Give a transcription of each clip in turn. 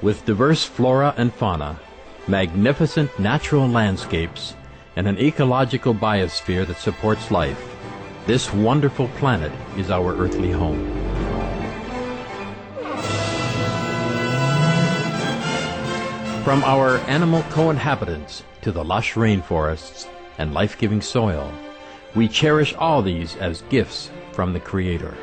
with diverse flora and fauna, magnificent natural landscapes, and an ecological biosphere that supports life. This wonderful planet is our earthly home. From our animal co-inhabitants to the lush rainforests and life-giving soil, we cherish all these as gifts from the Creator.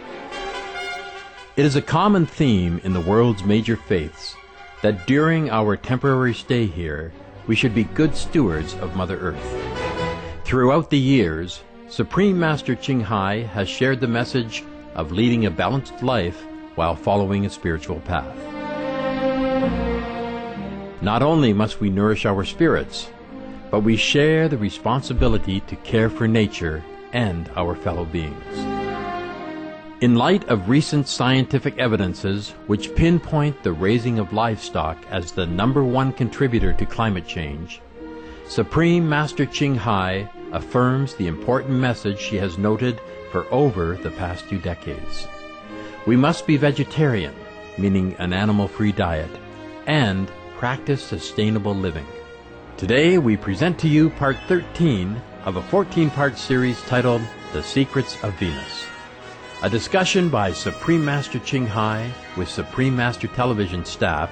It is a common theme in the world's major faiths that during our temporary stay here, we should be good stewards of Mother Earth. Throughout the years, Supreme Master Ching Hai has shared the message of leading a balanced life while following a spiritual path. Not only must we nourish our spirits, but we share the responsibility to care for nature and our fellow beings. In light of recent scientific evidences which pinpoint the raising of livestock as the #1 contributor to climate change, Supreme Master Ching Hai affirms the important message she has noted for over the past 2 decades. We must be vegetarian, meaning an animal-free diet, and practice sustainable living. Today we present to you part 13 of a 14-part series titled The Secrets of Venus. A discussion by Supreme Master Ching Hai with Supreme Master Television staff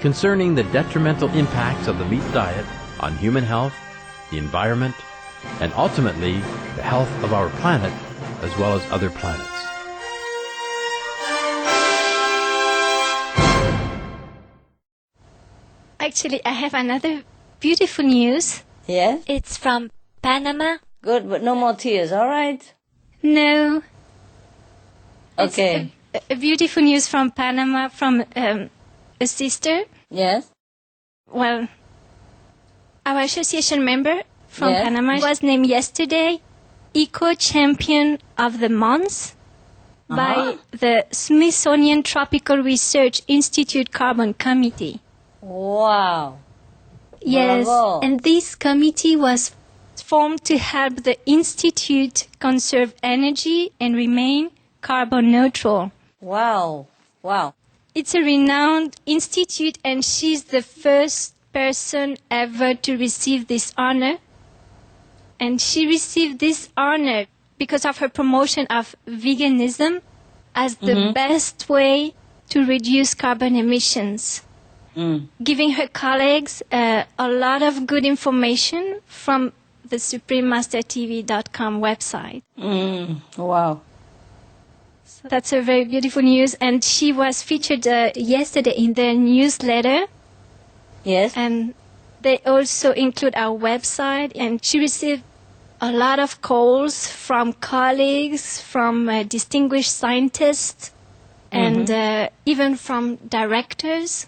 concerning the detrimental impacts of the meat diet on human health, the environment, and ultimately the health of our planet as well as other planets. Actually, I have another beautiful news. Yes? It's from Panama. Good, but no more tears, all right? No. Okay. It's a beautiful news from Panama from a sister. Yes? Well, our association member from Yes. Panama was named yesterday Eco Champion of the Month by the Smithsonian Tropical Research Institute Carbon Committee. Wow. Yes, Bravo. and this committee was formed to help the Institute conserve energy and remain carbon neutral. Wow. Wow. It's a renowned institute, and she's the first person ever to receive this honor. And she received this honor because of her promotion of veganism as the best way to reduce carbon emissions. Giving her colleagues a lot of good information from the SupremeMasterTV.com website. Wow. So that's a very beautiful news, and she was featured yesterday in the newsletter, Yes? and they also include our website, and she received a lot of calls from colleagues, from distinguished scientists, and even from directors.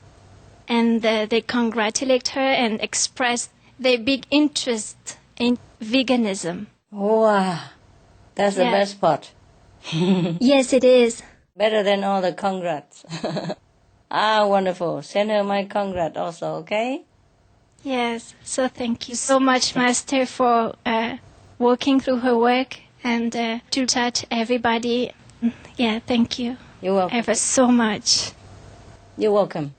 And they congratulate her and express their big interest in veganism. Wow. That's the Yeah. best part. Yes, it is. Better than all the congrats. Wonderful. Send her my congrats also, okay? Yes. So thank you so much, Master, for walking through her work and to touch everybody. Yeah, thank you You're welcome. ever so much. You're welcome.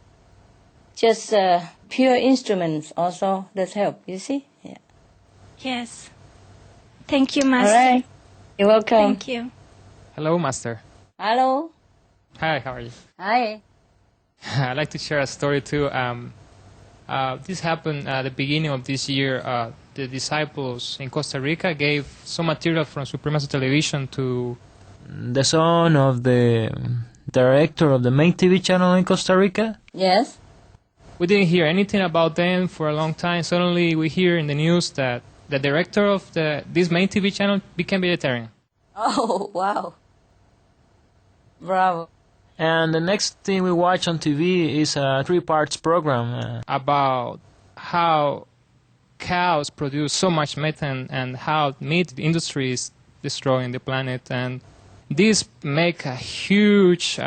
Just pure instruments also does help, you see? Yeah. Yes. Thank you, All Master. right. You're welcome. Thank you. Hello, Master. Hello. Hi, how are you? Hi. I'd like to share a story too. This happened at the beginning of this year. The disciples in Costa Rica gave some material from Supremacy Television to the son of the director of the main TV channel in Costa Rica. Yes? We didn't hear anything about them for a long time. Suddenly we hear in the news that the director of this main TV channel became vegetarian. Oh, wow. Bravo. And the next thing we watch on TV is a 3-parts program. About how cows produce so much methane and how meat industry is destroying the planet. And this make a huge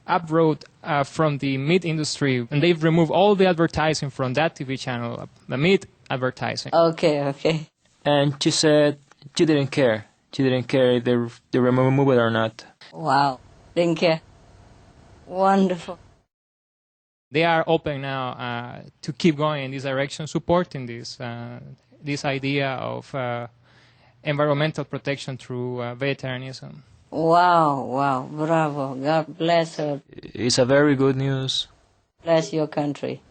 uproad from the meat industry, and they've removed all the advertising from that TV channel, the meat advertising. Okay. And she said she didn't care. She didn't care if they remove it or not. Wow. Didn't care. Wonderful. They are open now to keep going in this direction, supporting this idea of environmental protection through vegetarianism. Wow, bravo. God bless her. It's a very good news. Bless your country.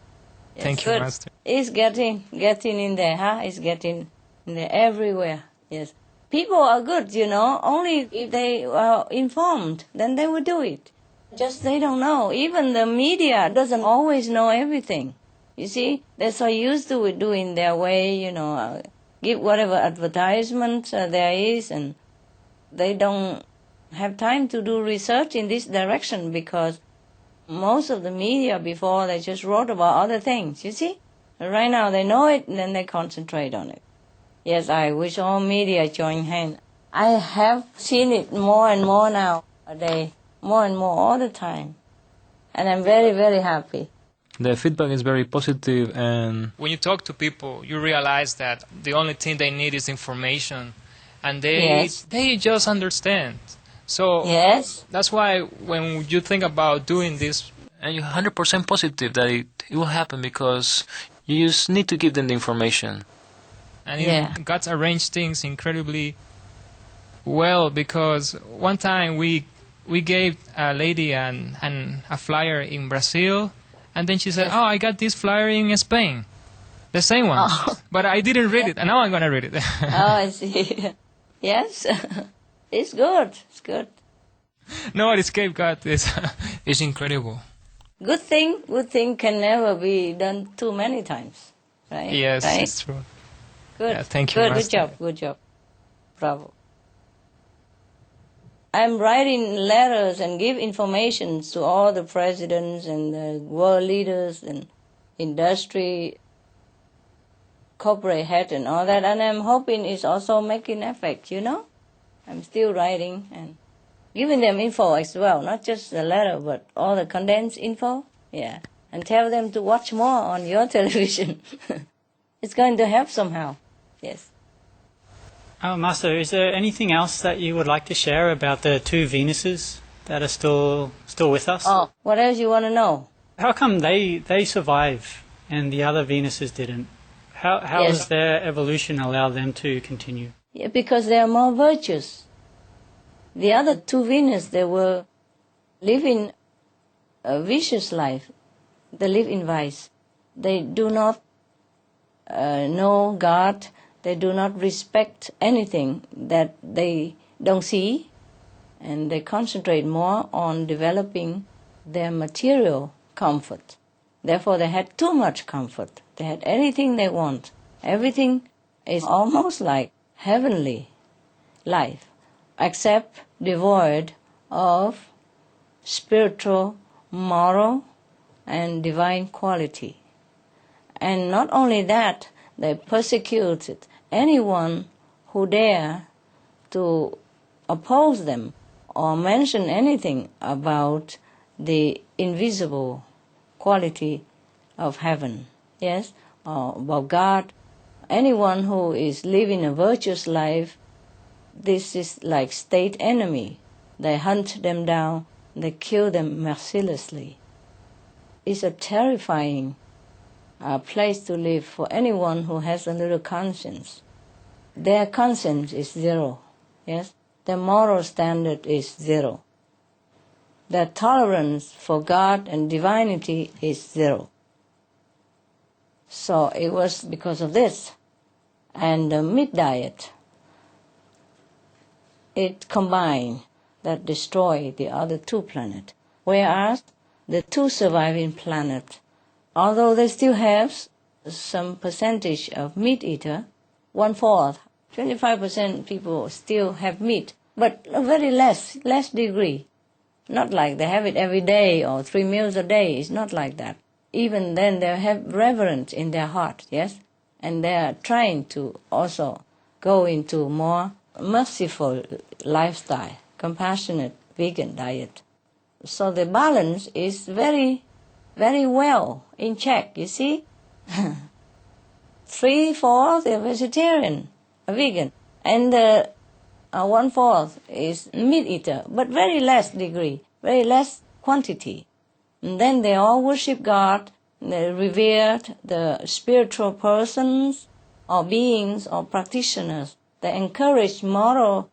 Yes, Thank you, good. Master. It's getting in there, huh? It's getting in there everywhere. Yes. People are good, only if they are informed, then they will do it. Just they don't know. Even the media doesn't always know everything. You see, they're so used to it doing their way, give whatever advertisement there is, and they don't have time to do research in this direction because most of the media before they just wrote about other things, you see. Right now they know it and then they concentrate on it. Yes, I wish all media join hands. I have seen it more and more now a day, more and more all the time. And I'm very, very happy. The feedback is very positive, and When you talk to people, you realize that the only thing they need is information, and Yes. they just understand. So Yes, that's why when you think about doing this, and you're 100% positive that it will happen because you just need to give them the information. and Yeah. God's arranged things incredibly well, because one time we gave a lady a flyer in Brazil, and then she said, "Oh, I got this flyer in Spain, the same one, but I didn't read it, and now I'm gonna read it." Oh, I see. Yes, it's good. It's good. No, it escaped God. It's incredible. Good thing can never be done too many times, right? Yes, Right? it's true. Good. Yeah, thank you, Good Master. job. Good job. Bravo. I'm writing letters and give information to all the presidents and the world leaders and industry, corporate head and all that. And I'm hoping it's also making effect, I'm still writing and giving them info as well, not just the letter, but all the condensed info. Yeah. And tell them to watch more on your television. It's going to help somehow. Yes. Master, is there anything else that you would like to share about the two Venuses that are still with us? Oh, what else you want to know? How come they survive and the other Venuses didn't? How Yes. does their evolution allow them to continue? Yeah, because they are more virtuous. The other two Venus, they were living a vicious life. They live in vice. They do not know God. They do not respect anything that they don't see, and they concentrate more on developing their material comfort. Therefore, they had too much comfort. They had anything they want. Everything is almost like heavenly life, except devoid of spiritual, moral, and divine quality. And not only that, they persecuted anyone who dare to oppose them or mention anything about the invisible quality of heaven, yes, or about God. Anyone who is living a virtuous life, this is like state enemy. They hunt them down, they kill them mercilessly. It's a terrifying place to live for anyone who has a little conscience. Their conscience is zero, yes? Their moral standard is zero. Their tolerance for God and divinity is zero. So it was because of this. And the meat diet, it combined that destroyed the other two planets. Whereas the two surviving planets, although they still have some percentage of meat eater, 1/4, 25% people still have meat, but a very less degree. Not like they have it every day or 3 meals a day. It's not like that. Even then, they have reverence in their heart, yes? And they are trying to also go into more merciful lifestyle, compassionate vegan diet. So the balance is very, very well in check, you see? 3/4 are vegetarian, a vegan, and 1/4 is meat eater, but very less degree, very less quantity. And then they all worship God, they revered the spiritual persons or beings or practitioners. They encourage moral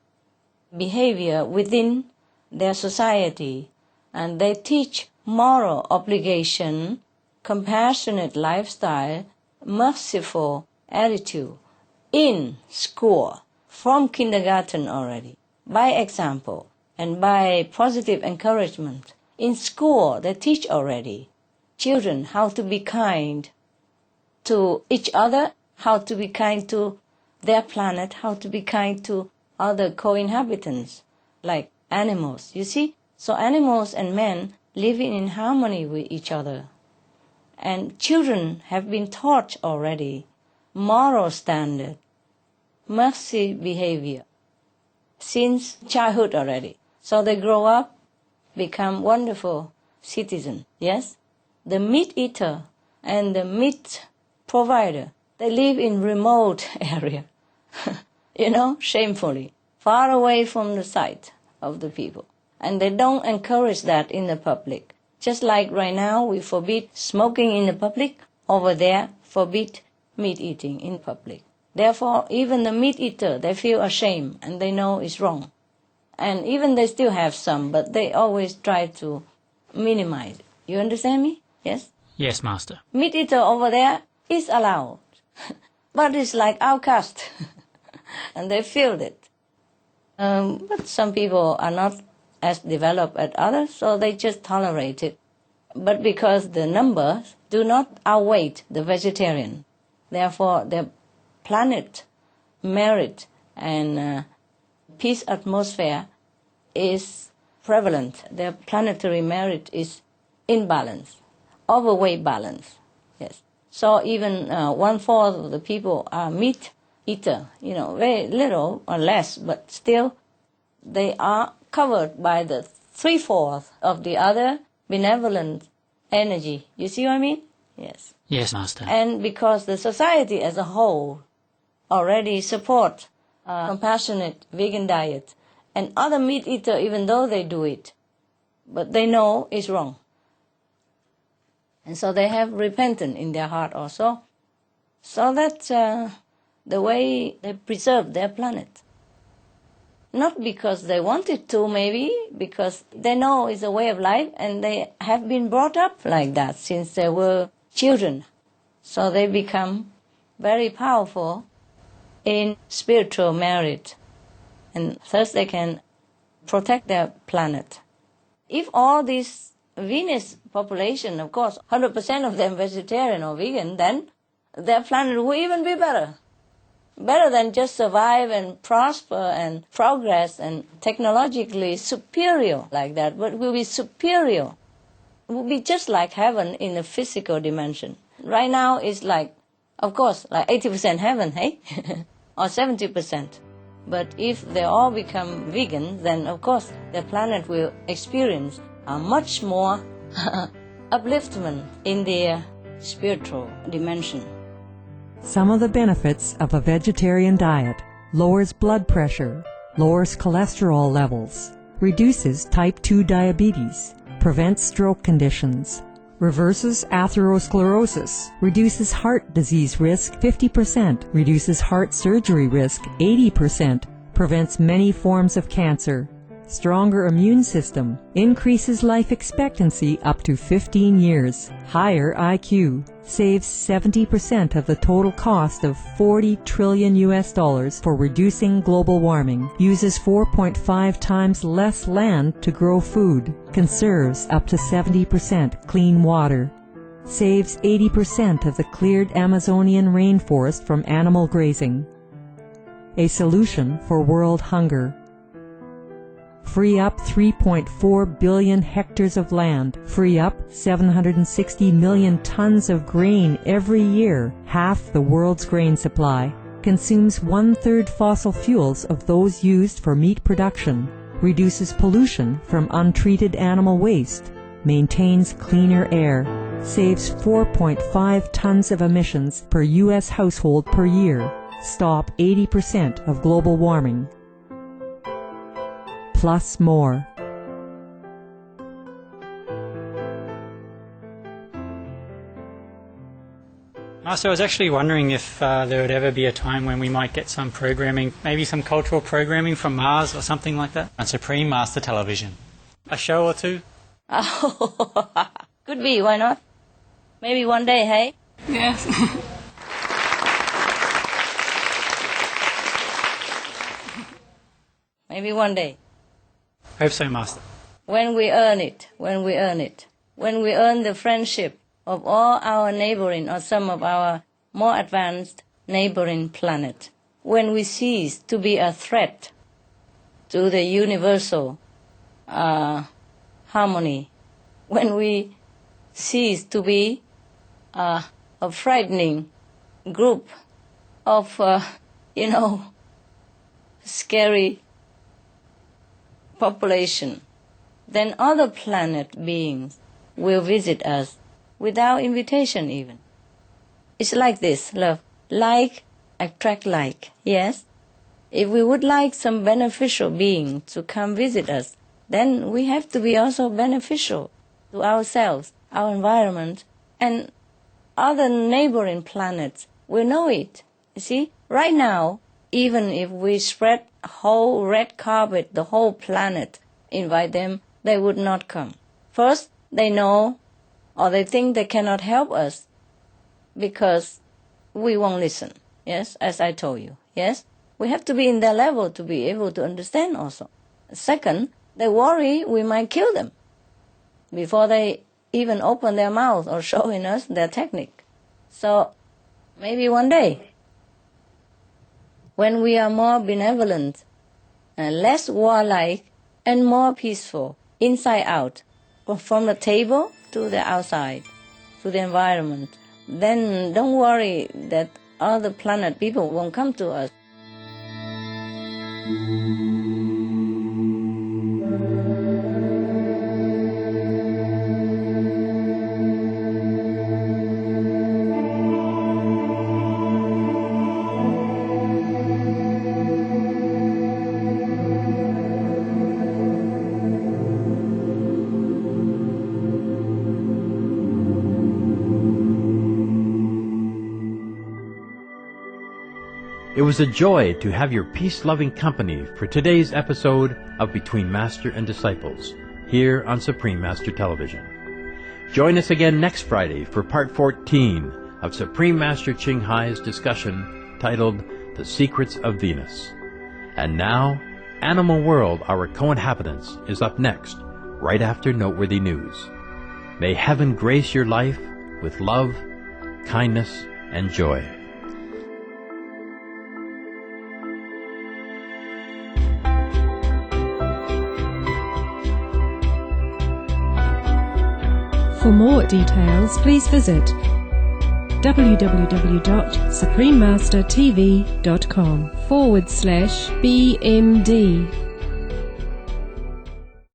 behavior within their society, and they teach moral obligation, compassionate lifestyle, merciful attitude in school from kindergarten already, by example and by positive encouragement. In school, they teach already children how to be kind to each other, how to be kind to their planet, how to be kind to other co-inhabitants, like animals, you see? So animals and men living in harmony with each other. And children have been taught already moral standard, mercy behavior, since childhood already. So they grow up, become wonderful citizens, yes? The meat eater and the meat provider, they live in remote area, shamefully, far away from the sight of the people. And they don't encourage that in the public. Just like right now we forbid smoking in the public, over there forbid meat eating in public. Therefore, even the meat eater, they feel ashamed and they know it's wrong. And even they still have some, but they always try to minimize it. You understand me? Yes? Yes, Master. Meat eater over there is allowed, but it's like outcast, and they feel it. But some people are not as developed as others, so they just tolerate it. But because the numbers do not outweigh the vegetarian, therefore their planet merit and peace atmosphere is prevalent. Their planetary merit is in balance, overweight balance. Yes. So even 1/4 of the people are meat eater, very little or less, but still they are covered by the 3/4 of the other benevolent energy. You see what I mean? Yes. Yes, Master. And because the society as a whole already support compassionate vegan diet, and other meat eater, even though they do it, but they know it's wrong. And so they have repentance in their heart also. So that's the way they preserve their planet. Not because they wanted to, maybe, because they know it's a way of life and they have been brought up like that since they were children. So they become very powerful in spiritual merit, and thus they can protect their planet. If all this Venus population, of course, 100% of them vegetarian or vegan, then their planet will even be better. Better than just survive and prosper and progress and technologically superior like that, but will be superior. It will be just like heaven in the physical dimension. Right now it's like, of course, like 80% heaven, hey? Or 70%. But if they all become vegan, then of course the planet will experience a much more upliftment in their spiritual dimension. Some of the benefits of a vegetarian diet: lowers blood pressure, lowers cholesterol levels, reduces type 2 diabetes, prevents stroke conditions, reverses atherosclerosis, reduces heart disease risk 50%, reduces heart surgery risk 80%, prevents many forms of cancer, stronger immune system, increases life expectancy up to 15 years, higher IQ, saves 70% of the total cost of $40 trillion for reducing global warming, uses 4.5 times less land to grow food, conserves up to 70% clean water, saves 80% of the cleared Amazonian rainforest from animal grazing. A solution for world hunger. Free up 3.4 billion hectares of land, free up 760 million tons of grain every year, half the world's grain supply, consumes 1/3 fossil fuels of those used for meat production, reduces pollution from untreated animal waste, maintains cleaner air, saves 4.5 tons of emissions per U.S. household per year, stop 80% of global warming. Plus more. Master, I was actually wondering if there would ever be a time when we might get some programming, maybe some cultural programming from Mars or something like that? On Supreme Master Television. A show or two? Oh, could be, why not? Maybe one day, hey? Yes. Maybe one day. Hope so, Master. When we earn it. When we earn the friendship of all our neighboring or some of our more advanced neighboring planet. When we cease to be a threat to the universal harmony. When we cease to be a frightening group of, scary population, then other planet beings will visit us without invitation even. It's like this, love. Like attract like, yes? If we would like some beneficial being to come visit us, then we have to be also beneficial to ourselves, our environment, and other neighboring planets will know it. You see, right now, even if we spread a whole red carpet, the whole planet, invite them, they would not come. First, they know or they think they cannot help us because we won't listen, yes, as I told you, yes? We have to be in their level to be able to understand also. Second, they worry we might kill them before they even open their mouth or showing us their technique. So maybe one day, when we are more benevolent and less warlike and more peaceful, inside out, from the table to the outside, to the environment, then don't worry that other planet people won't come to us. It was a joy to have your peace-loving company for today's episode of Between Master and Disciples, here on Supreme Master Television. Join us again next Friday for Part 14 of Supreme Master Ching Hai's discussion titled The Secrets of Venus. And now, Animal World, Our Co-Inhabitants, is up next, right after Noteworthy News. May heaven grace your life with love, kindness, and joy. For more details, please visit www.suprememastertv.com/BMD